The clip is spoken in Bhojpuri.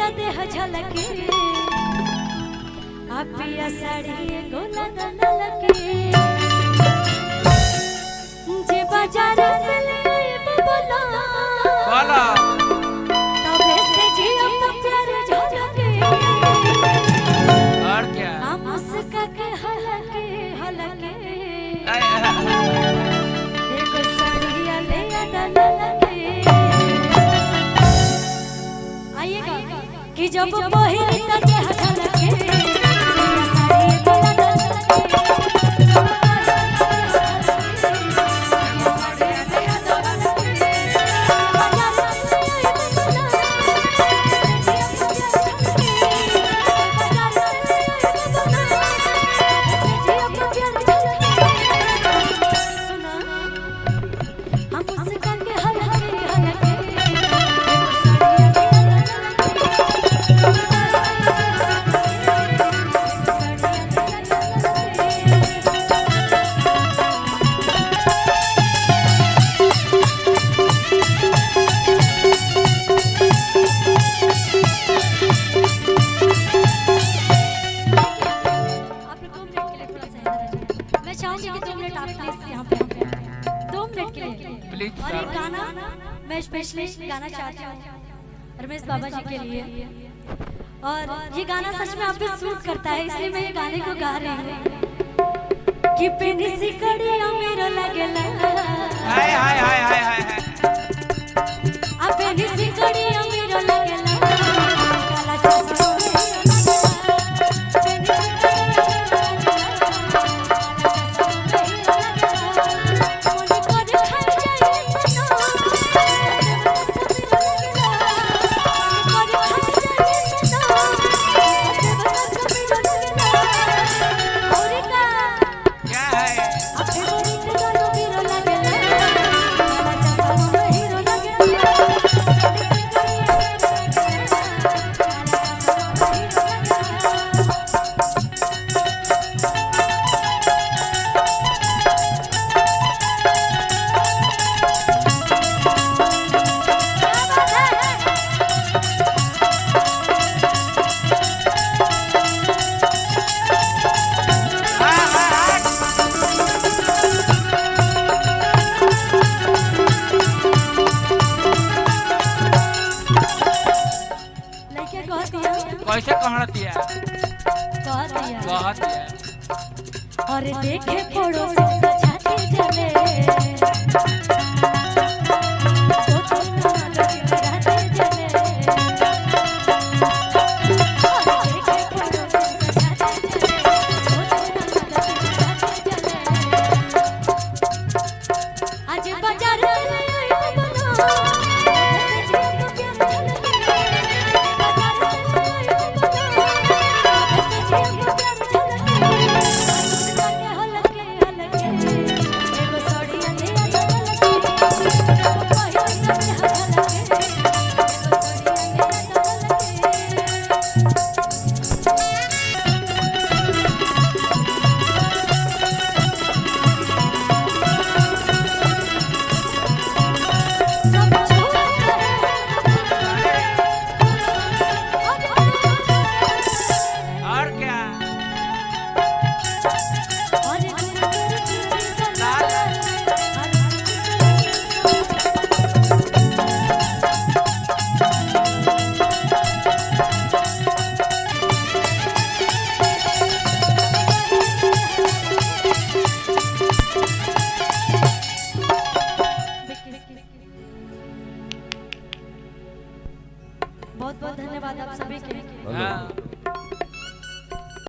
त देह झलके पिया साड़ी गोला ललके जे बाजार से ले आए बोला बोला तबे से जियो तो प्यार झलके और क्या हम उसका के हलके हलके देखो साड़िया ले आ ललके आइएगा कि जब पहिरी त देह झलके और एक गाना मैं स्पेशली गाना चाहती हूँ रमेश बाबा जी के लिए और ये गाना सच में आप पे सूट करता है इसलिए मैं ये गाने को गा रही हूँ कि पेनी सी कड़िया मेरा लगेला हाय हाय हाय हाय हाय आ पेनी सी कड़िया मेरा लगेला काला चश्मा कैसे कहना दिया कहत दिया और देखे पड़ोसी छाती जले